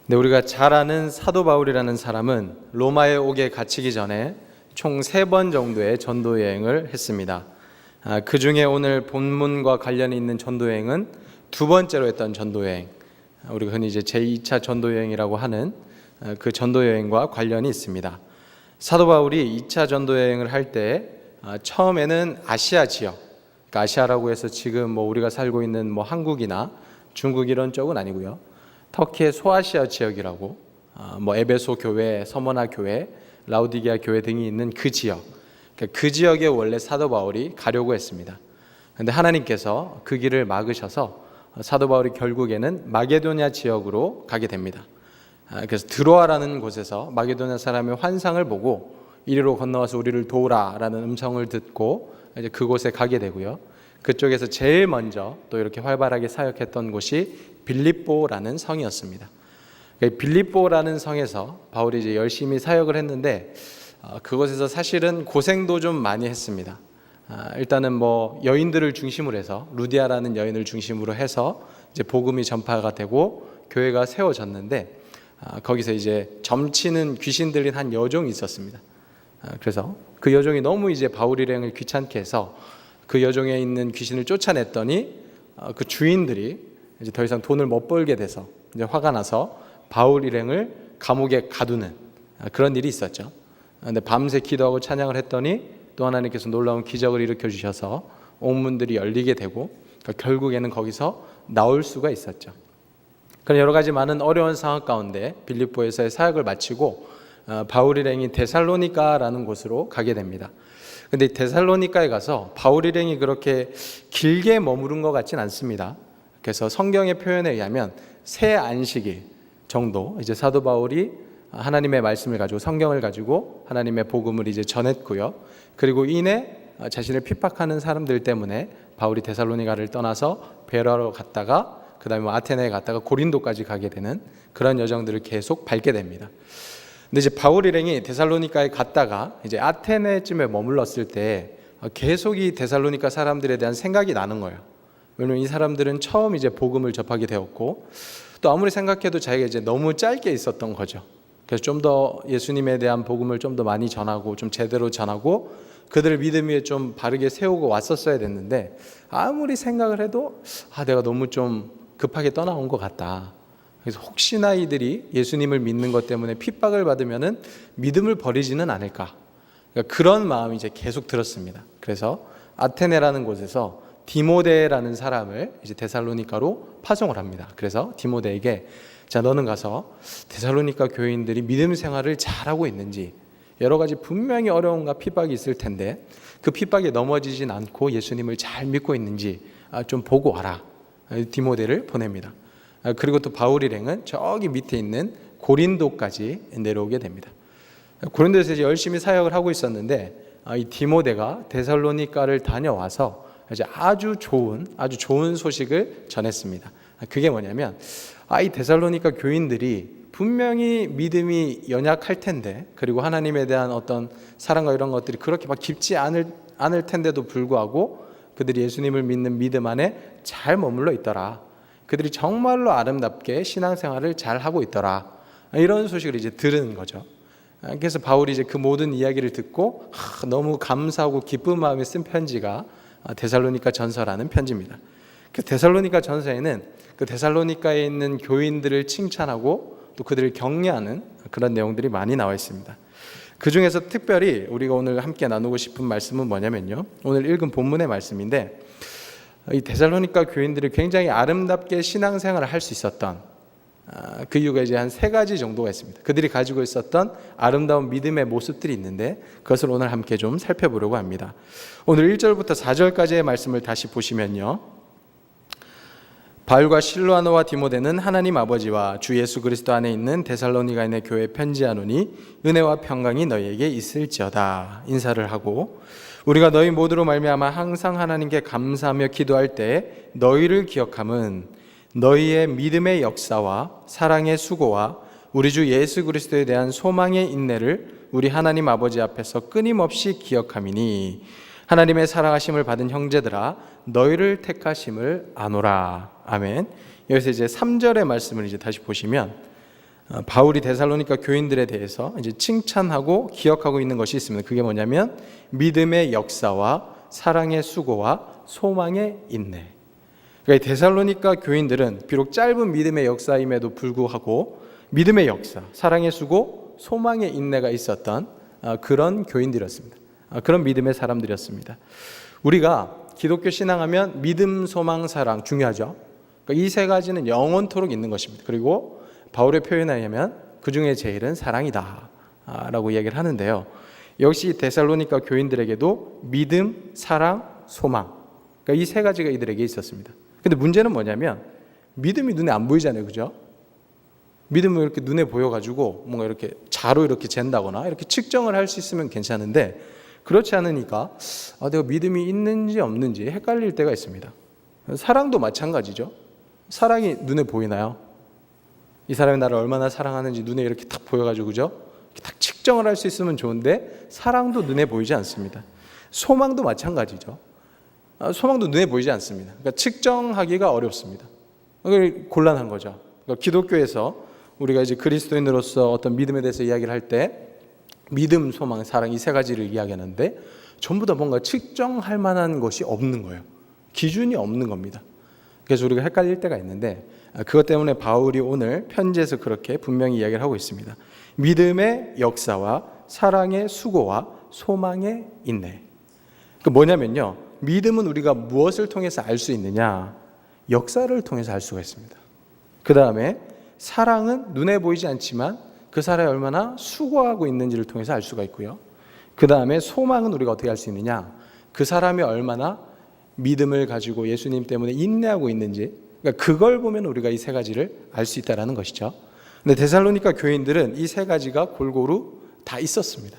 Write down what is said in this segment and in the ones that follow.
근데 우리가 잘 아는 사도 바울이라는 사람은 로마에 오게 갇히기 전에 총 3번 정도의 전도 여행을 했습니다. 그 중에 오늘 본문과 관련이 있는 전도 여행은 2번째로 했던 전도 여행, 우리가 흔히 이제 제2차 전도 여행이라고 하는 그 전도 여행과 관련이 있습니다. 사도 바울이 2차 전도 여행을 할 때 처음에는 아시아 지역, 그러니까 아시아라고 해서 지금 우리가 살고 있는 한국이나 중국 이런 쪽은 아니고요. 터키의 소아시아 지역이라고 에베소 교회, 서머나 교회, 라우디게아 교회 등이 있는 그 지역, 그 지역에 원래 사도 바울이 가려고 했습니다. 그런데 하나님께서 그 길을 막으셔서 사도 바울이 결국에는 마게도냐 지역으로 가게 됩니다. 그래서 드로아라는 곳에서 마게도냐 사람의 환상을 보고 이리로 건너와서 우리를 도우라라는 음성을 듣고 이제 그곳에 가게 되고요. 그쪽에서 제일 먼저 또 이렇게 활발하게 사역했던 곳이 빌립보라는 성이었습니다. 빌립보라는 성에서 바울이 이제 열심히 사역을 했는데 그곳에서 사실은 고생도 좀 많이 했습니다. 일단은 여인들을 중심으로 해서 루디아라는 여인을 중심으로 해서 이제 복음이 전파가 되고 교회가 세워졌는데 거기서 이제 점치는 귀신 들린 한 여종이 있었습니다. 그래서 그 여종이 너무 이제 바울 일행을 귀찮게 해서 그 여종에 있는 귀신을 쫓아냈더니 그 주인들이 이제 더 이상 돈을 못 벌게 돼서 이제 화가 나서 바울 일행을 감옥에 가두는 그런 일이 있었죠. 근데 밤새 기도하고 찬양을 했더니 또 하나님께서 놀라운 기적을 일으켜 주셔서 옥문들이 열리게 되고 결국에는 거기서 나올 수가 있었죠. 그런 여러 가지 많은 어려운 상황 가운데 빌립보에서의 사역을 마치고 바울 일행이 데살로니가라는 곳으로 가게 됩니다. 근데 데살로니가에 가서 바울 일행이 그렇게 길게 머무른 것 같진 않습니다. 그래서 성경의 표현에 의하면 새 안식일 정도 이제 사도 바울이 하나님의 말씀을 가지고 성경을 가지고 하나님의 복음을 이제 전했고요. 그리고 이내 자신을 핍박하는 사람들 때문에 바울이 데살로니가를 떠나서 베라로 갔다가 그다음에 아테네에 갔다가 고린도까지 가게 되는 그런 여정들을 계속 밟게 됩니다. 근데 이제 바울 일행이 데살로니가에 갔다가 이제 아테네쯤에 머물렀을 때 계속 이 데살로니가 사람들에 대한 생각이 나는 거예요. 왜냐면 이 사람들은 처음 이제 복음을 접하게 되었고 또 아무리 생각해도 자기가 이제 너무 짧게 있었던 거죠. 그래서 좀 더 예수님에 대한 복음을 좀 더 많이 전하고 좀 제대로 전하고 그들을 믿음 위에 좀 바르게 세우고 왔었어야 됐는데 아무리 생각을 해도 내가 너무 좀 급하게 떠나온 것 같다. 그래서 혹시나 이들이 예수님을 믿는 것 때문에 핍박을 받으면은 믿음을 버리지는 않을까. 그러니까 그런 마음이 이제 계속 들었습니다. 그래서 아테네라는 곳에서 디모데라는 사람을 이제 데살로니가로 파송을 합니다. 그래서 디모데에게 너는 가서 데살로니가 교인들이 믿음 생활을 잘하고 있는지 여러 가지 분명히 어려움과 핍박이 있을 텐데 그 핍박에 넘어지진 않고 예수님을 잘 믿고 있는지 좀 보고 와라. 디모데를 보냅니다. 그리고 또 바울 일행은 저기 밑에 있는 고린도까지 내려오게 됩니다. 고린도에서 이제 열심히 사역을 하고 있었는데 이 디모데가 데살로니가를 다녀와서 이제 아주 좋은 소식을 전했습니다. 그게 뭐냐면 이 데살로니가 교인들이 분명히 믿음이 연약할 텐데 그리고 하나님에 대한 어떤 사랑과 이런 것들이 그렇게 막 깊지 않을 텐데도 불구하고 그들이 예수님을 믿는 믿음 안에 잘 머물러 있더라. 그들이 정말로 아름답게 신앙생활을 잘 하고 있더라. 이런 소식을 이제 들은 거죠. 그래서 바울이 이제 그 모든 이야기를 듣고 너무 감사하고 기쁜 마음에 쓴 편지가 데살로니가 전서라는 편지입니다. 그 데살로니가 전서에는 그 데살로니가에 있는 교인들을 칭찬하고 또 그들을 격려하는 그런 내용들이 많이 나와 있습니다. 그 중에서 특별히 우리가 오늘 함께 나누고 싶은 말씀은 뭐냐면요. 오늘 읽은 본문의 말씀인데 이 데살로니가 교인들이 굉장히 아름답게 신앙생활을 할 수 있었던 그 이유가 이제 한 3가지 정도가 있습니다. 그들이 가지고 있었던 아름다운 믿음의 모습들이 있는데 그것을 오늘 함께 좀 살펴보려고 합니다. 오늘 1절부터 4절까지의 말씀을 다시 보시면요. 바울과 실로아노와 디모데는 하나님 아버지와 주 예수 그리스도 안에 있는 데살로니가인의 교회에 편지하노니 은혜와 평강이 너희에게 있을지어다. 인사를 하고 우리가 너희 모두로 말미암아 항상 하나님께 감사하며 기도할 때 너희를 기억함은 너희의 믿음의 역사와 사랑의 수고와 우리 주 예수 그리스도에 대한 소망의 인내를 우리 하나님 아버지 앞에서 끊임없이 기억함이니 하나님의 사랑하심을 받은 형제들아 너희를 택하심을 아노라. 아멘. 여기서 이제 3절의 말씀을 이제 다시 보시면 바울이 데살로니가 교인들에 대해서 이제 칭찬하고 기억하고 있는 것이 있습니다. 그게 뭐냐면 믿음의 역사와 사랑의 수고와 소망의 인내. 그러니까 데살로니가 교인들은 비록 짧은 믿음의 역사임에도 불구하고 믿음의 역사, 사랑의 수고, 소망의 인내가 있었던 그런 교인들이었습니다. 그런 믿음의 사람들이었습니다. 우리가 기독교 신앙하면 믿음, 소망, 사랑 중요하죠. 그러니까 이 세 가지는 영원토록 있는 것입니다. 그리고 바울의 표현에 의하면 그 중에 제일은 사랑이다 라고 이야기를 하는데요. 역시 데살로니가 교인들에게도 믿음, 사랑, 소망, 그러니까 이 세 가지가 이들에게 있었습니다. 근데 문제는 뭐냐면 믿음이 눈에 안 보이잖아요, 그죠? 믿음은 이렇게 눈에 보여가지고 뭔가 이렇게 자로 이렇게 잰다거나 이렇게 측정을 할 수 있으면 괜찮은데 그렇지 않으니까 내가 믿음이 있는지 없는지 헷갈릴 때가 있습니다. 사랑도 마찬가지죠. 사랑이 눈에 보이나요? 이 사람이 나를 얼마나 사랑하는지 눈에 이렇게 딱 보여가지고 그죠? 딱 측정을 할 수 있으면 좋은데 사랑도 눈에 보이지 않습니다. 소망도 마찬가지죠. 소망도 눈에 보이지 않습니다. 그러니까 측정하기가 어렵습니다. 곤란한 거죠. 그러니까 기독교에서 우리가 이제 그리스도인으로서 어떤 믿음에 대해서 이야기를 할 때 믿음, 소망, 사랑 이 세 가지를 이야기하는데 전부 다 뭔가 측정할 만한 것이 없는 거예요. 기준이 없는 겁니다. 그래서 우리가 헷갈릴 때가 있는데 그것 때문에 바울이 오늘 편지에서 그렇게 분명히 이야기를 하고 있습니다. 믿음의 역사와 사랑의 수고와 소망의 인내. 그 뭐냐면요. 믿음은 우리가 무엇을 통해서 알 수 있느냐? 역사를 통해서 알 수가 있습니다. 그 다음에 사랑은 눈에 보이지 않지만 그 사람이 얼마나 수고하고 있는지를 통해서 알 수가 있고요. 그 다음에 소망은 우리가 어떻게 알 수 있느냐? 그 사람이 얼마나 믿음을 가지고 예수님 때문에 인내하고 있는지, 그러니까 그걸 보면 우리가 이 세 가지를 알 수 있다는 것이죠. 근데 데살로니가 교인들은 이 세 가지가 골고루 다 있었습니다.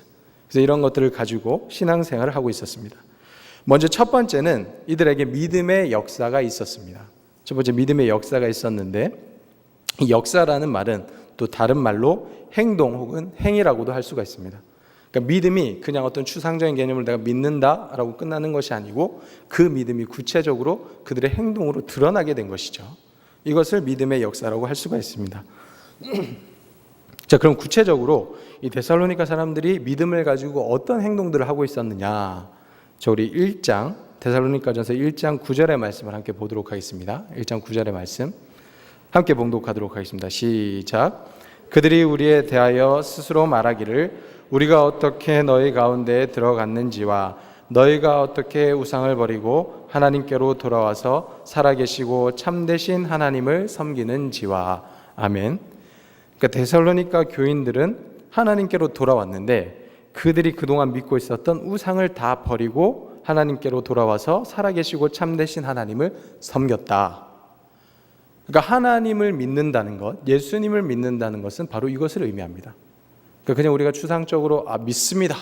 그래서 이런 것들을 가지고 신앙생활을 하고 있었습니다. 먼저 첫 번째는 이들에게 믿음의 역사가 있었습니다. 첫 번째 믿음의 역사가 있었는데 이 역사라는 말은 또 다른 말로 행동 혹은 행위라고도 할 수가 있습니다. 그러니까 믿음이 그냥 어떤 추상적인 개념을 내가 믿는다라고 끝나는 것이 아니고 그 믿음이 구체적으로 그들의 행동으로 드러나게 된 것이죠. 이것을 믿음의 역사라고 할 수가 있습니다. 자, 그럼 구체적으로 이 데살로니가 사람들이 믿음을 가지고 어떤 행동들을 하고 있었느냐? 우리 1장 데살로니가전서 1장 9절의 말씀을 함께 보도록 하겠습니다. 1장 9절의 말씀 함께 봉독하도록 하겠습니다. 시작. 그들이 우리에 대하여 스스로 말하기를 우리가 어떻게 너희 가운데 들어갔는지와 너희가 어떻게 우상을 버리고 하나님께로 돌아와서 살아계시고 참되신 하나님을 섬기는지와. 아멘. 그러니까 데살로니가 교인들은 하나님께로 돌아왔는데 그들이 그동안 믿고 있었던 우상을 다 버리고 하나님께로 돌아와서 살아계시고 참되신 하나님을 섬겼다. 그러니까 하나님을 믿는다는 것, 예수님을 믿는다는 것은 바로 이것을 의미합니다. 그러니까 그냥 우리가 추상적으로 믿습니다,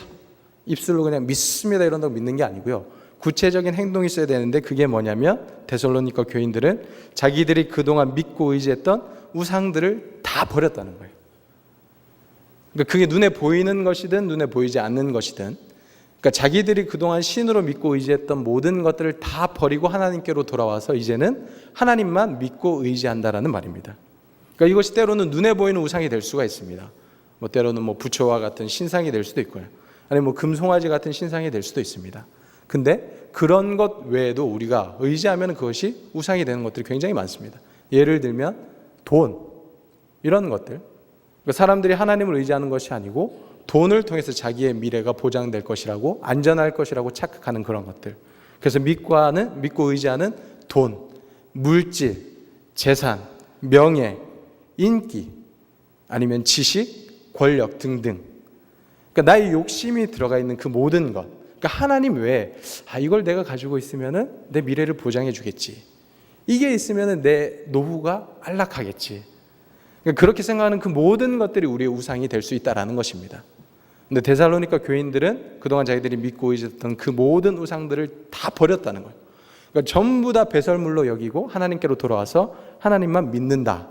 입술로 그냥 믿습니다 이런다고 믿는 게 아니고요. 구체적인 행동이 있어야 되는데 그게 뭐냐면 데살로니가 교인들은 자기들이 그동안 믿고 의지했던 우상들을 다 버렸다는 거예요. 그러니까 그게 눈에 보이는 것이든 눈에 보이지 않는 것이든, 그러니까 자기들이 그동안 신으로 믿고 의지했던 모든 것들을 다 버리고 하나님께로 돌아와서 이제는 하나님만 믿고 의지한다라는 말입니다. 그러니까 이것이 때로는 눈에 보이는 우상이 될 수가 있습니다. 때로는 부처와 같은 신상이 될 수도 있고요. 아니면 금송아지 같은 신상이 될 수도 있습니다. 근데 그런 것 외에도 우리가 의지하면 그것이 우상이 되는 것들이 굉장히 많습니다. 예를 들면 돈, 이런 것들. 그러니까 사람들이 하나님을 의지하는 것이 아니고 돈을 통해서 자기의 미래가 보장될 것이라고, 안전할 것이라고 착각하는 그런 것들. 그래서 믿고 의지하는 돈, 물질, 재산, 명예, 인기, 아니면 지식, 권력 등등. 그러니까 나의 욕심이 들어가 있는 그 모든 것. 그러니까 하나님 외에 이걸 내가 가지고 있으면은 내 미래를 보장해 주겠지. 이게 있으면은 내 노후가 안락하겠지. 그러니까 그렇게 생각하는 그 모든 것들이 우리의 우상이 될 수 있다라는 것입니다. 근데 데살로니가 교인들은 그동안 자기들이 믿고 의지했던 그 모든 우상들을 다 버렸다는 거예요. 그러니까 전부 다 배설물로 여기고 하나님께로 돌아와서 하나님만 믿는다,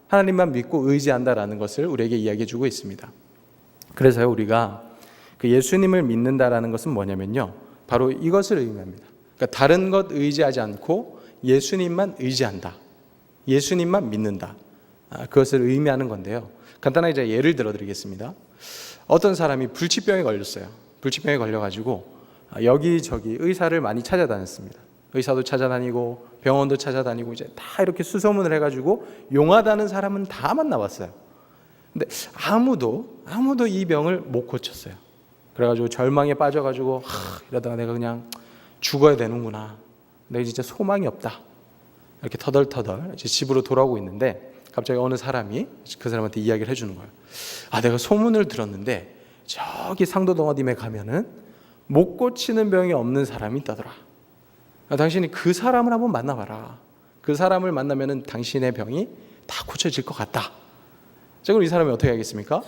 하나님만 믿고 의지한다라는 것을 우리에게 이야기해 주고 있습니다. 그래서요, 우리가 그 예수님을 믿는다라는 것은 뭐냐면요, 바로 이것을 의미합니다. 그러니까 다른 것 의지하지 않고 예수님만 의지한다, 예수님만 믿는다, 그것을 의미하는 건데요. 간단하게 제가 예를 들어 드리겠습니다. 어떤 사람이 불치병에 걸렸어요. 불치병에 걸려가지고 여기저기 의사를 많이 찾아다녔습니다. 의사도 찾아다니고 병원도 찾아다니고 이제 다 이렇게 수소문을 해가지고 용하다는 사람은 다 만나봤어요. 근데 아무도 이 병을 못 고쳤어요. 그래가지고 절망에 빠져가지고 이러다가 내가 그냥 죽어야 되는구나. 내가 진짜 소망이 없다. 이렇게 터덜터덜 이제 집으로 돌아오고 있는데 갑자기 어느 사람이 그 사람한테 이야기를 해주는 거예요. 내가 소문을 들었는데 저기 상도동어dim에 가면은 못 고치는 병이 없는 사람이 있다더라. 당신이 그 사람을 한번 만나봐라. 그 사람을 만나면은 당신의 병이 다 고쳐질 것 같다. 자, 그럼 이 사람이 어떻게 하겠습니까?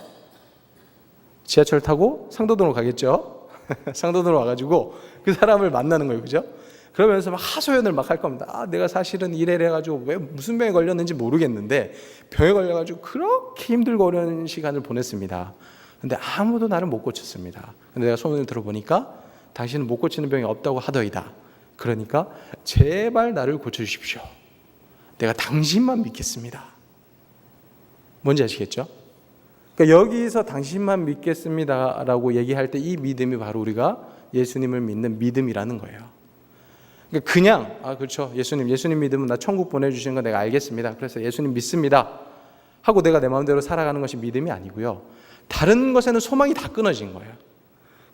지하철 타고 상도동으로 가겠죠. 상도동으로 와가지고 그 사람을 만나는 거예요, 그죠? 그러면서 막 하소연을 막 할 겁니다. 내가 사실은 이래가지고 왜 무슨 병에 걸렸는지 모르겠는데 병에 걸려가지고 그렇게 힘들고 어려운 시간을 보냈습니다. 근데 아무도 나를 못 고쳤습니다. 근데 내가 소문을 들어보니까 당신은 못 고치는 병이 없다고 하더이다. 그러니까 제발 나를 고쳐주십시오. 내가 당신만 믿겠습니다. 뭔지 아시겠죠? 그러니까 여기서 당신만 믿겠습니다라고 얘기할 때 이 믿음이 바로 우리가 예수님을 믿는 믿음이라는 거예요. 그냥 그렇죠, 예수님 믿으면 나 천국 보내주시는 거 내가 알겠습니다. 그래서 예수님 믿습니다 하고 내가 내 마음대로 살아가는 것이 믿음이 아니고요. 다른 것에는 소망이 다 끊어진 거예요.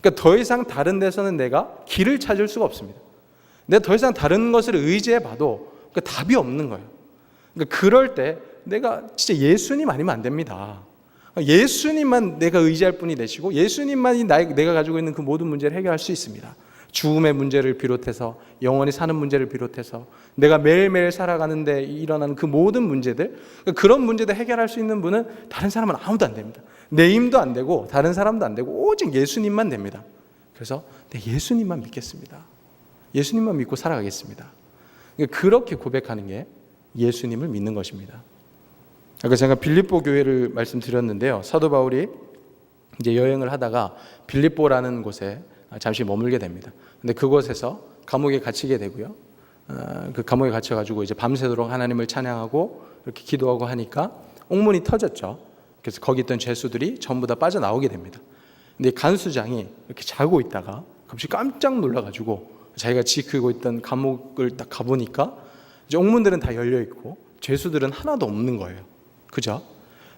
그러니까 더 이상 다른 데서는 내가 길을 찾을 수가 없습니다. 내가 더 이상 다른 것을 의지해봐도 답이 없는 거예요. 그러니까 그럴 때 내가 진짜 예수님 아니면 안 됩니다. 예수님만 내가 의지할 분이 되시고 예수님만이 내가 가지고 있는 그 모든 문제를 해결할 수 있습니다. 죽음의 문제를 비롯해서 영원히 사는 문제를 비롯해서 내가 매일매일 살아가는데 일어나는 그 모든 문제들, 그런 문제들 해결할 수 있는 분은 다른 사람은 아무도 안 됩니다. 내 힘도 안 되고 다른 사람도 안 되고 오직 예수님만 됩니다. 그래서 예수님만 믿겠습니다. 예수님만 믿고 살아가겠습니다. 그렇게 고백하는 게 예수님을 믿는 것입니다. 아까 제가 빌립보 교회를 말씀드렸는데요. 사도 바울이 이제 여행을 하다가 빌립보라는 곳에 잠시 머물게 됩니다. 근데 그곳에서 감옥에 갇히게 되고요. 그 감옥에 갇혀가지고 이제 밤새도록 하나님을 찬양하고 이렇게 기도하고 하니까 옥문이 터졌죠. 그래서 거기 있던 죄수들이 전부 다 빠져나오게 됩니다. 근데 간수장이 이렇게 자고 있다가 갑자기 깜짝 놀라가지고 자기가 지키고 있던 감옥을 딱 가보니까 이제 옥문들은 다 열려 있고 죄수들은 하나도 없는 거예요. 그죠?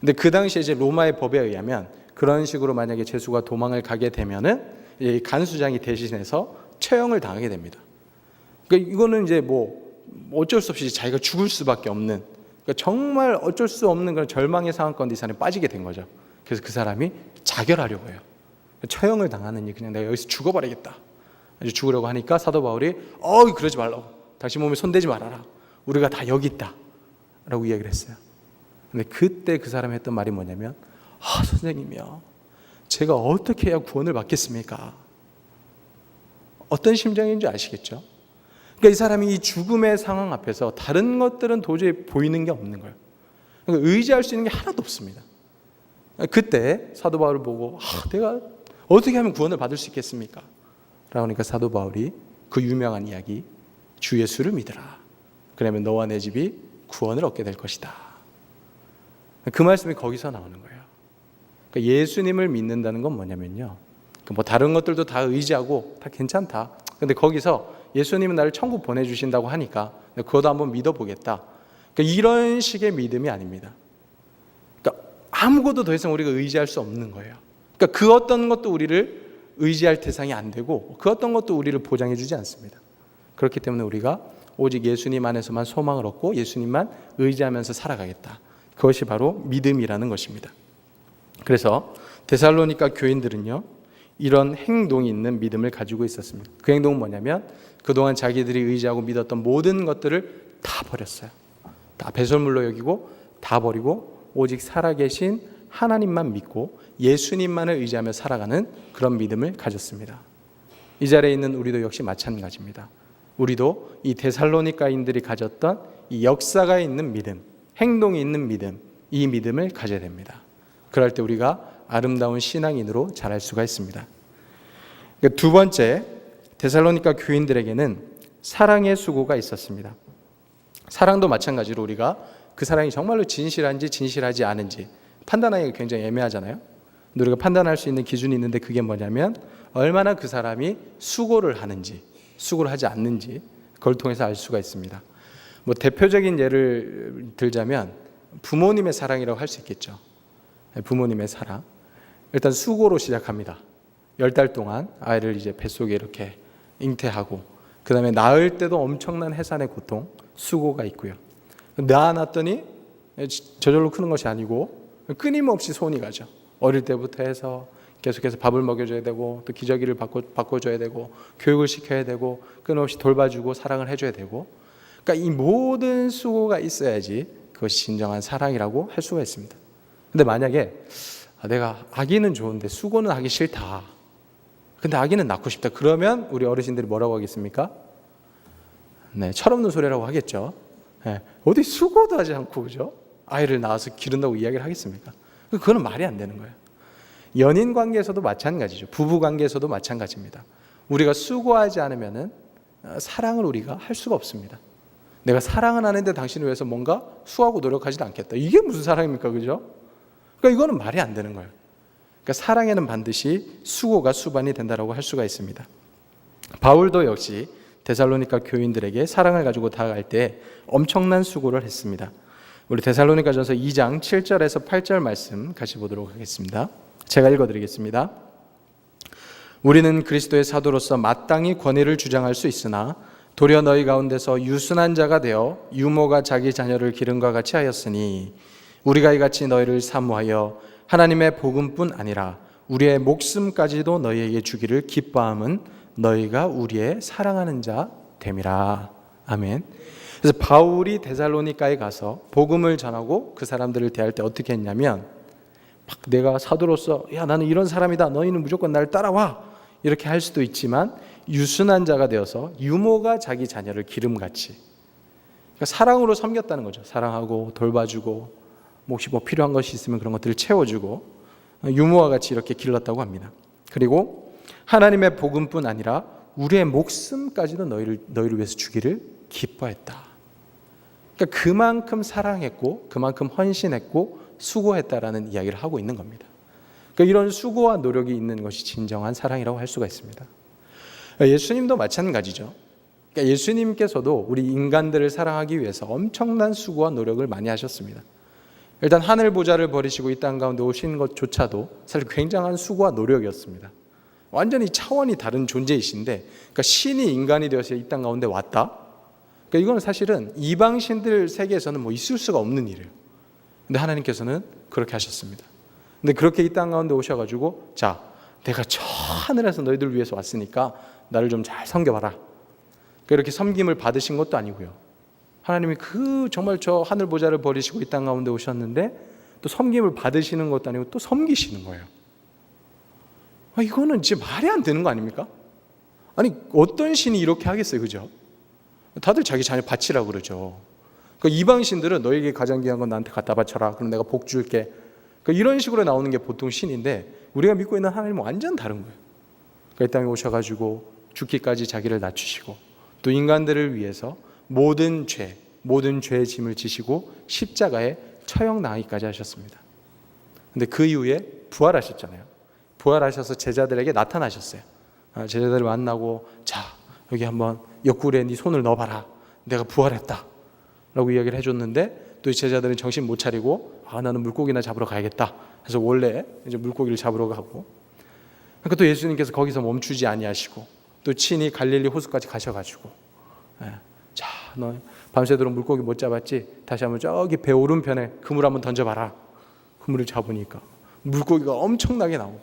근데 그 당시에 이제 로마의 법에 의하면 그런 식으로 만약에 죄수가 도망을 가게 되면은 이 간수장이 대신해서 처형을 당하게 됩니다. 그러니까 이거는 이제 뭐 어쩔 수 없이 자기가 죽을 수밖에 없는, 그러니까 정말 어쩔 수 없는 그런 절망의 상황 가운데 이 사람이 빠지게 된 거죠. 그래서 그 사람이 자결하려고 해요. 처형을 당하느니 그냥 내가 여기서 죽어버리겠다. 아주 죽으려고 하니까 사도 바울이 그러지 말라고. 당신 몸에 손대지 말아라. 우리가 다 여기 있다. 라고 이야기를 했어요. 근데 그때 그 사람이 했던 말이 뭐냐면 선생님이요. 제가 어떻게 해야 구원을 받겠습니까? 어떤 심정인지 아시겠죠? 그러니까 이 사람이 이 죽음의 상황 앞에서 다른 것들은 도저히 보이는 게 없는 거예요. 그러니까 의지할 수 있는 게 하나도 없습니다. 그때 사도 바울을 보고 내가 어떻게 하면 구원을 받을 수 있겠습니까? 라고 하니까 사도 바울이 그 유명한 이야기 주 예수를 믿으라. 그러면 너와 내 집이 구원을 얻게 될 것이다. 그 말씀이 거기서 나오는 거예요. 그러니까 예수님을 믿는다는 건 뭐냐면요. 뭐 다른 것들도 다 의지하고 다 괜찮다. 근데 거기서 예수님은 나를 천국 보내주신다고 하니까 그것도 한번 믿어보겠다. 그러니까 이런 식의 믿음이 아닙니다. 그러니까 아무것도 더 이상 우리가 의지할 수 없는 거예요. 그러니까 그 어떤 것도 우리를 의지할 대상이 안 되고 그 어떤 것도 우리를 보장해 주지 않습니다. 그렇기 때문에 우리가 오직 예수님 안에서만 소망을 얻고 예수님만 의지하면서 살아가겠다. 그것이 바로 믿음이라는 것입니다. 그래서 데살로니가 교인들은요, 이런 행동이 있는 믿음을 가지고 있었습니다. 그 행동은 뭐냐면 그동안 자기들이 의지하고 믿었던 모든 것들을 다 버렸어요. 다 배설물로 여기고 다 버리고 오직 살아계신 하나님만 믿고 예수님만을 의지하며 살아가는 그런 믿음을 가졌습니다. 이 자리에 있는 우리도 역시 마찬가지입니다. 우리도 이 데살로니가인들이 가졌던 이 역사가 있는 믿음, 행동이 있는 믿음, 이 믿음을 가져야 됩니다. 그럴 때 우리가 아름다운 신앙인으로 자랄 수가 있습니다. 두 번째, 데살로니가 교인들에게는 사랑의 수고가 있었습니다. 사랑도 마찬가지로 우리가 그 사랑이 정말로 진실한지 진실하지 않은지 판단하기가 굉장히 애매하잖아요. 근데 우리가 판단할 수 있는 기준이 있는데 그게 뭐냐면 얼마나 그 사람이 수고를 하는지, 수고를 하지 않는지 그걸 통해서 알 수가 있습니다. 뭐 대표적인 예를 들자면 부모님의 사랑이라고 할 수 있겠죠. 부모님의 사랑. 일단 수고로 시작합니다. 10달 동안 아이를 이제 뱃속에 이렇게 잉태하고 그 다음에 낳을 때도 엄청난 해산의 고통, 수고가 있고요. 낳아놨더니 저절로 크는 것이 아니고 끊임없이 손이 가죠. 어릴 때부터 해서 계속해서 밥을 먹여줘야 되고 또 기저귀를 바꿔줘야 되고 교육을 시켜야 되고 끊임없이 돌봐주고 사랑을 해줘야 되고, 그러니까 이 모든 수고가 있어야지 그것이 진정한 사랑이라고 할 수가 있습니다. 근데 만약에 내가 아기는 좋은데 수고는 하기 싫다, 근데 아기는 낳고 싶다, 그러면 우리 어르신들이 뭐라고 하겠습니까? 네, 철없는 소리라고 하겠죠. 네, 어디 수고도 하지 않고 그죠? 아이를 낳아서 기른다고 이야기를 하겠습니까? 그거는 말이 안 되는 거예요. 연인 관계에서도 마찬가지죠. 부부 관계에서도 마찬가지입니다. 우리가 수고하지 않으면은 사랑을 우리가 할 수가 없습니다. 내가 사랑은 하는데 당신을 위해서 뭔가 수고하고 노력하지도 않겠다. 이게 무슨 사랑입니까? 그죠? 그러니까 이거는 말이 안 되는 거예요. 그러니까 사랑에는 반드시 수고가 수반이 된다라고 할 수가 있습니다. 바울도 역시 데살로니가 교인들에게 사랑을 가지고 다가갈 때 엄청난 수고를 했습니다. 우리 데살로니가전서 2장 7절에서 8절 말씀 같이 보도록 하겠습니다. 제가 읽어드리겠습니다. 우리는 그리스도의 사도로서 마땅히 권위를 주장할 수 있으나 도리어 너희 가운데서 유순한 자가 되어 유모가 자기 자녀를 기름과 같이 하였으니 우리가 이같이 너희를 사모하여 하나님의 복음뿐 아니라 우리의 목숨까지도 너희에게 주기를 기뻐함은 너희가 우리의 사랑하는 자 됨이라. 아멘. 그래서 바울이 데살로니가에 가서 복음을 전하고 그 사람들을 대할 때 어떻게 했냐면 막 내가 사도로서 야 나는 이런 사람이다, 너희는 무조건 날 따라와, 이렇게 할 수도 있지만 유순한 자가 되어서 유모가 자기 자녀를 기름같이, 그러니까 사랑으로 섬겼다는 거죠. 사랑하고 돌봐주고 혹시 뭐 필요한 것이 있으면 그런 것들을 채워주고 유모와 같이 이렇게 길렀다고 합니다. 그리고 하나님의 복음뿐 아니라 우리의 목숨까지도 너희를 위해서 주기를 기뻐했다. 그러니까 그만큼 사랑했고 그만큼 헌신했고 수고했다라는 이야기를 하고 있는 겁니다. 그러니까 이런 수고와 노력이 있는 것이 진정한 사랑이라고 할 수가 있습니다. 예수님도 마찬가지죠. 그러니까 예수님께서도 우리 인간들을 사랑하기 위해서 엄청난 수고와 노력을 많이 하셨습니다. 일단 하늘 보좌를 버리시고 이 땅 가운데 오신 것조차도 사실 굉장한 수고와 노력이었습니다. 완전히 차원이 다른 존재이신데, 그러니까 신이 인간이 되어서 이 땅 가운데 왔다. 그러니까 이건 사실은 이방신들 세계에서는 뭐 있을 수가 없는 일이에요. 근데 하나님께서는 그렇게 하셨습니다. 근데 그렇게 이 땅 가운데 오셔가지고 자, 내가 저 하늘에서 너희들 위해서 왔으니까 나를 좀 잘 섬겨봐라. 그러니까 이렇게 섬김을 받으신 것도 아니고요. 하나님이 정말 저 하늘 보좌를 버리시고 이 땅 가운데 오셨는데 또 섬김을 받으시는 것도 아니고 또 섬기시는 거예요. 이거는 진짜 말이 안 되는 거 아닙니까? 아니 어떤 신이 이렇게 하겠어요, 그죠? 다들 자기 자녀 바치라고 그러죠. 그러니까 이방신들은 너에게 가장 귀한 건 나한테 갖다 바쳐라, 그럼 내가 복 줄게. 그러니까 이런 식으로 나오는 게 보통 신인데 우리가 믿고 있는 하나님은 완전 다른 거예요. 그러니까 이 땅에 오셔가지고 죽기까지 자기를 낮추시고 또 인간들을 위해서 모든 죄의 짐을 지시고 십자가에 처형당하기까지 하셨습니다. 근데 그 이후에 부활하셨잖아요. 부활하셔서 제자들에게 나타나셨어요. 제자들을 만나고 자, 여기 한번 옆구리에 네 손을 넣어봐라, 내가 부활했다 라고 이야기를 해줬는데 또 이 제자들은 정신 못 차리고 나는 물고기나 잡으러 가야겠다 해서 원래 이제 물고기를 잡으러 가고, 그러니까 또 예수님께서 거기서 멈추지 아니하시고 또 친히 갈릴리 호수까지 가셔가지고 자, 너 밤새도록 물고기 못 잡았지? 다시 한번 저기 배 오른편에 그물 한번 던져봐라. 그물을 잡으니까 물고기가 엄청나게 나오고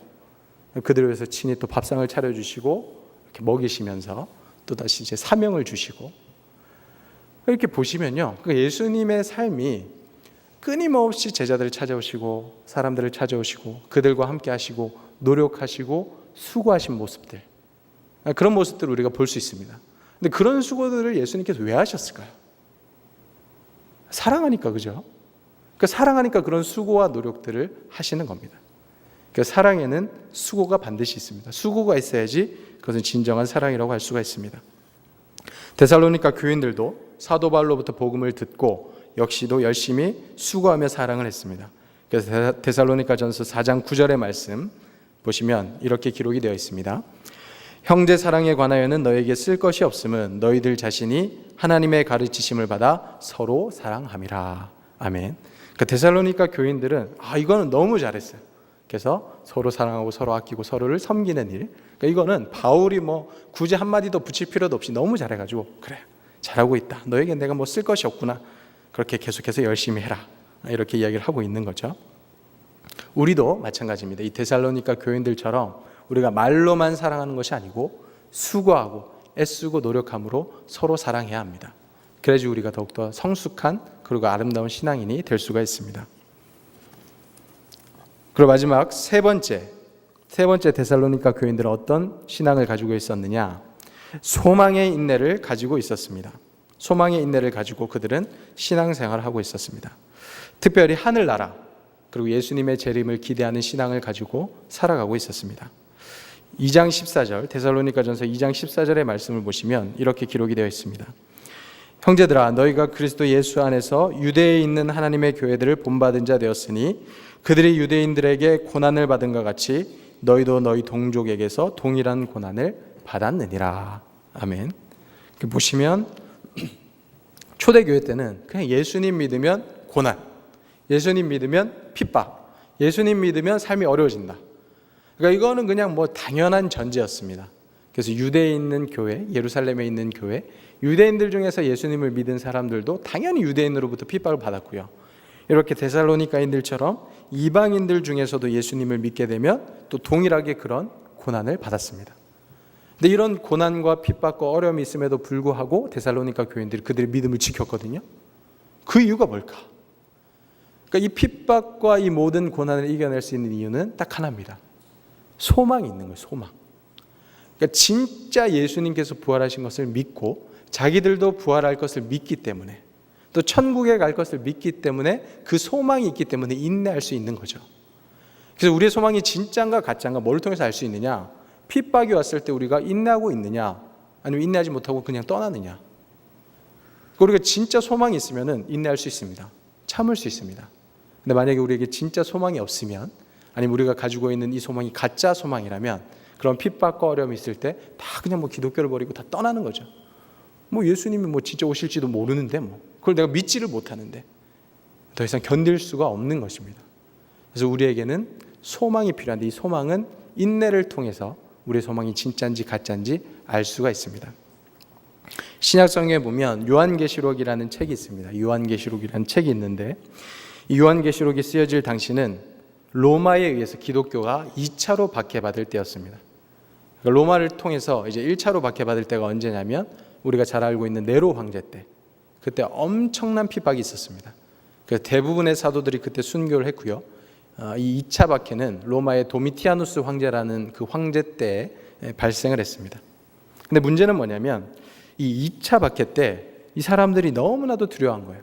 그들을 위해서 친히 또 밥상을 차려주시고 이렇게 먹이시면서 또 다시 이제 사명을 주시고, 이렇게 보시면요, 그러니까 예수님의 삶이 끊임없이 제자들을 찾아오시고 사람들을 찾아오시고 그들과 함께 하시고 노력하시고 수고하신 모습들, 그런 모습들을 우리가 볼 수 있습니다. 근데 그런 수고들을 예수님께서 왜 하셨을까요? 사랑하니까, 그죠? 그러니까 사랑하니까 그런 수고와 노력들을 하시는 겁니다. 그러니까 사랑에는 수고가 반드시 있습니다. 수고가 있어야지 그것은 진정한 사랑이라고 할 수가 있습니다. 데살로니가 교인들도 사도 바울로부터 복음을 듣고 역시도 열심히 수고하며 사랑을 했습니다. 그래서 데살로니가전서 4장 9절의 말씀 보시면 이렇게 기록이 되어 있습니다. 형제 사랑에 관하여는 너에게 쓸 것이 없음은 너희들 자신이 하나님의 가르치심을 받아 서로 사랑함이라. 아멘. 그 데살로니가 교인들은 이거는 너무 잘했어요. 그래서 서로 사랑하고 서로 아끼고 서로를 섬기는 일. 그러니까 이거는 바울이 굳이 한마디 더 붙일 필요도 없이 너무 잘해가지고 그래 잘하고 있다. 너에게 내가 쓸 것이 없구나. 그렇게 계속해서 열심히 해라. 이렇게 이야기를 하고 있는 거죠. 우리도 마찬가지입니다. 이 데살로니가 교인들처럼 우리가 말로만 사랑하는 것이 아니고 수고하고 애쓰고 노력함으로 서로 사랑해야 합니다. 그래야지 우리가 더욱더 성숙한 그리고 아름다운 신앙인이 될 수가 있습니다. 그리고 마지막 세 번째 데살로니가 교인들은 어떤 신앙을 가지고 있었느냐? 소망의 인내를 가지고 있었습니다. 소망의 인내를 가지고 그들은 신앙생활을 하고 있었습니다. 특별히 하늘나라 그리고 예수님의 재림을 기대하는 신앙을 가지고 살아가고 있었습니다. 2장 14절 데살로니가전서 2장 14절의 말씀을 보시면 이렇게 기록이 되어 있습니다. 형제들아 너희가 그리스도 예수 안에서 유대에 있는 하나님의 교회들을 본받은 자 되었으니 그들이 유대인들에게 고난을 받은 것 같이 너희도 너희 동족에게서 동일한 고난을 받았느니라. 아멘. 보시면 초대교회 때는 그냥 예수님 믿으면 고난, 예수님 믿으면 핍박, 예수님 믿으면 삶이 어려워진다. 그러니까 이거는 그냥 당연한 전제였습니다. 그래서 유대에 있는 교회, 예루살렘에 있는 교회, 유대인들 중에서 예수님을 믿은 사람들도 당연히 유대인으로부터 핍박을 받았고요. 이렇게 데살로니가인들처럼 이방인들 중에서도 예수님을 믿게 되면 또 동일하게 그런 고난을 받았습니다. 근데 이런 고난과 핍박과 어려움이 있음에도 불구하고 데살로니가 교인들이 그들의 믿음을 지켰거든요. 그 이유가 뭘까? 그러니까 이 핍박과 이 모든 고난을 이겨낼 수 있는 이유는 딱 하나입니다. 소망이 있는 거예요. 소망. 그러니까 진짜 예수님께서 부활하신 것을 믿고 자기들도 부활할 것을 믿기 때문에 또 천국에 갈 것을 믿기 때문에 그 소망이 있기 때문에 인내할 수 있는 거죠. 그래서 우리의 소망이 진짜인가 가짜인가 뭘 통해서 알 수 있느냐? 핍박이 왔을 때 우리가 인내하고 있느냐 아니면 인내하지 못하고 그냥 떠나느냐. 우리가 진짜 소망이 있으면 인내할 수 있습니다. 참을 수 있습니다. 근데 만약에 우리에게 진짜 소망이 없으면 아니면 우리가 가지고 있는 이 소망이 가짜 소망이라면 그런 핍박과 어려움이 있을 때 다 그냥 기독교를 버리고 다 떠나는 거죠. 예수님이 진짜 오실지도 모르는데 그걸 내가 믿지를 못하는데 더 이상 견딜 수가 없는 것입니다. 그래서 우리에게는 소망이 필요한데 이 소망은 인내를 통해서 우리의 소망이 진짜인지 가짜인지 알 수가 있습니다. 신약성경에 보면 요한계시록이라는 책이 있습니다. 요한계시록이라는 책이 있는데 이 요한계시록이 쓰여질 당시는 로마에 의해서 기독교가 2차로 박해받을 때였습니다. 그러니까 로마를 통해서 이제 1차로 박해받을 때가 언제냐면 우리가 잘 알고 있는 네로 황제 때 그때 엄청난 핍박이 있었습니다. 그래서 대부분의 사도들이 그때 순교를 했고요. 이 2차 박해는 로마의 도미티아누스 황제라는 그 황제 때 발생을 했습니다. 근데 문제는 뭐냐면 이 2차 박해 때 이 사람들이 너무나도 두려워한 거예요.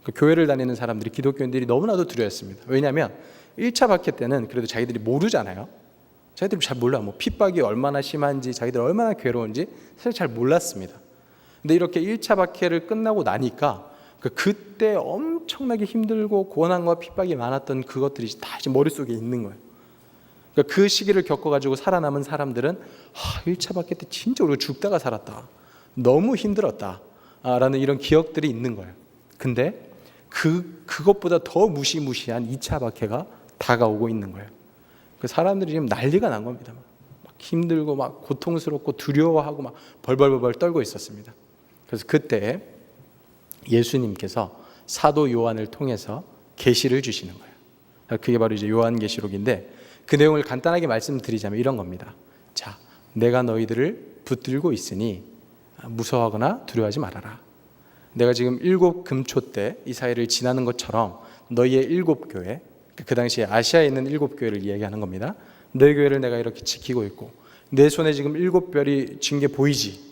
그 교회를 다니는 사람들이 기독교인들이 너무나도 두려워했습니다. 왜냐하면 1차 박해 때는 그래도 자기들이 모르잖아요. 자기들이 잘 몰라. 핍박이 얼마나 심한지 자기들 얼마나 괴로운지 사실 잘 몰랐습니다. 근데 이렇게 1차 박해를 끝나고 나니까 그때 엄청나게 힘들고 고난과 핍박이 많았던 그것들이 다 이제 머릿속에 있는 거예요. 그러니까 그 시기를 겪어가지고 살아남은 사람들은 1차 박해 때 진짜 우리가 죽다가 살았다. 너무 힘들었다. 라는 이런 기억들이 있는 거예요. 근데 그것보다 더 무시무시한 2차 박해가 다가오고 있는 거예요. 그 사람들이 지금 난리가 난 겁니다. 막 힘들고 막 고통스럽고 두려워하고 막 벌벌벌 떨고 있었습니다. 그래서 그때 예수님께서 사도 요한을 통해서 계시를 주시는 거예요. 그게 바로 이제 요한계시록인데 그 내용을 간단하게 말씀드리자면 이런 겁니다. 자, 내가 너희들을 붙들고 있으니 무서워하거나 두려워하지 말아라. 내가 지금 7 금초 때 이 사이를 지나는 것처럼 너희의 7 교회, 그 당시에 아시아에 있는 7 교회를 이야기하는 겁니다. 너희 교회를 내가 이렇게 지키고 있고 내 손에 지금 7 별이 진 게 보이지?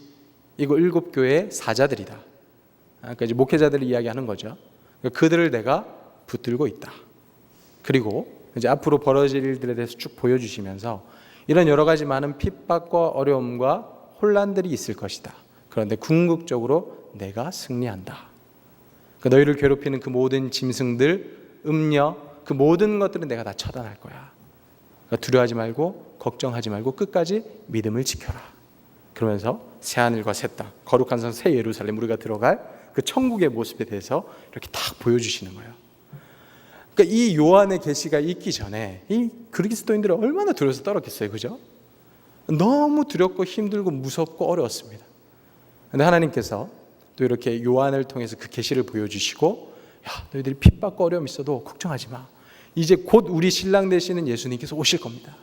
이거 7 교회의 사자들이다. 그러니까 이제 목회자들을 이야기하는 거죠. 그들을 내가 붙들고 있다. 그리고 이제 앞으로 벌어질 일들에 대해서 쭉 보여주시면서 이런 여러 가지 많은 핍박과 어려움과 혼란들이 있을 것이다. 그런데 궁극적으로 내가 승리한다. 너희를 괴롭히는 그 모든 짐승들, 음녀, 그 모든 것들은 내가 다 처단할 거야. 그러니까 두려워하지 말고 걱정하지 말고 끝까지 믿음을 지켜라. 그러면서 새하늘과 새 땅, 거룩한 성 새 예루살렘, 우리가 들어갈 그 천국의 모습에 대해서 이렇게 딱 보여주시는 거예요. 그러니까 이 요한의 계시가 있기 전에 이 그리스도인들은 얼마나 두려워서 떨었겠어요, 그죠? 너무 두렵고 힘들고 무섭고 어려웠습니다. 그런데 하나님께서 또 이렇게 요한을 통해서 그 계시를 보여주시고, 야, 너희들이 핍박과 어려움 있어도 걱정하지 마. 이제 곧 우리 신랑 되시는 예수님께서 오실 겁니다.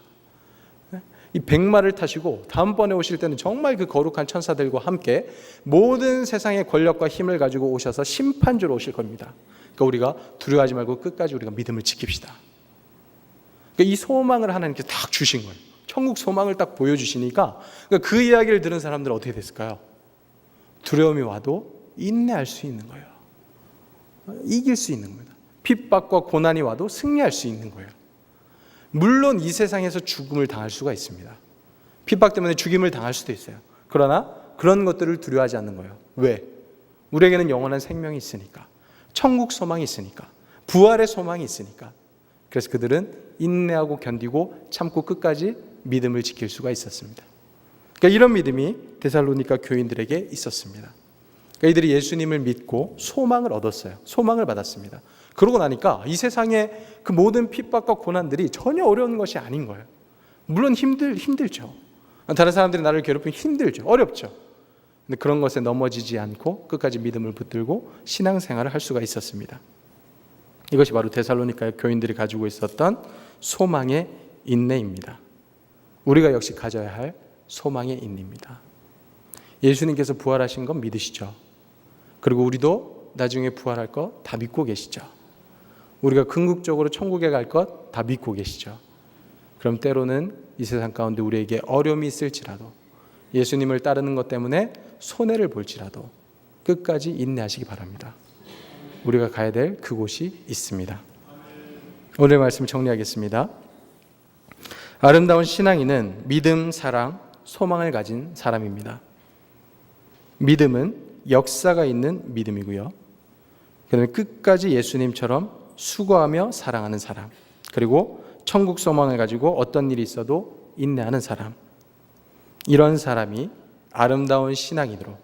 이 백마를 타시고 다음번에 오실 때는 정말 그 거룩한 천사들과 함께 모든 세상의 권력과 힘을 가지고 오셔서 심판주로 오실 겁니다. 그러니까 우리가 두려워하지 말고 끝까지 우리가 믿음을 지킵시다. 그러니까 이 소망을 하나님께서 딱 주신 거예요. 천국 소망을 딱 보여주시니까 그러니까 그 이야기를 들은 사람들은 어떻게 됐을까요? 두려움이 와도 인내할 수 있는 거예요. 이길 수 있는 겁니다. 핍박과 고난이 와도 승리할 수 있는 거예요. 물론 이 세상에서 죽음을 당할 수가 있습니다. 핍박 때문에 죽임을 당할 수도 있어요. 그러나 그런 것들을 두려워하지 않는 거예요. 왜? 우리에게는 영원한 생명이 있으니까, 천국 소망이 있으니까, 부활의 소망이 있으니까. 그래서 그들은 인내하고 견디고 참고 끝까지 믿음을 지킬 수가 있었습니다. 그러니까 이런 믿음이 데살로니가 교인들에게 있었습니다. 그러니까 이들이 예수님을 믿고 소망을 얻었어요. 소망을 받았습니다. 그러고 나니까 이 세상의 그 모든 핍박과 고난들이 전혀 어려운 것이 아닌 거예요. 물론 힘들죠. 다른 사람들이 나를 괴롭히면 힘들죠. 어렵죠. 근데 그런 것에 넘어지지 않고 끝까지 믿음을 붙들고 신앙생활을 할 수가 있었습니다. 이것이 바로 데살로니가의 교인들이 가지고 있었던 소망의 인내입니다. 우리가 역시 가져야 할 소망의 인내입니다. 예수님께서 부활하신 건 믿으시죠? 그리고 우리도 나중에 부활할 거 다 믿고 계시죠? 우리가 궁극적으로 천국에 갈 것 다 믿고 계시죠? 그럼 때로는 이 세상 가운데 우리에게 어려움이 있을지라도, 예수님을 따르는 것 때문에 손해를 볼지라도 끝까지 인내하시기 바랍니다. 우리가 가야 될 그곳이 있습니다. 오늘 말씀 정리하겠습니다. 아름다운 신앙인은 믿음, 사랑, 소망을 가진 사람입니다. 믿음은 역사가 있는 믿음이고요. 그다음에 끝까지 예수님처럼 수고하며 사랑하는 사람, 그리고 천국 소망을 가지고 어떤 일이 있어도 인내하는 사람, 이런 사람이 아름다운 신앙인으로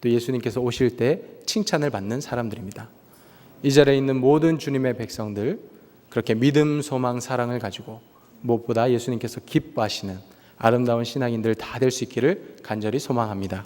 또 예수님께서 오실 때 칭찬을 받는 사람들입니다. 이 자리에 있는 모든 주님의 백성들, 그렇게 믿음, 소망, 사랑을 가지고 무엇보다 예수님께서 기뻐하시는 아름다운 신앙인들 다 될 수 있기를 간절히 소망합니다.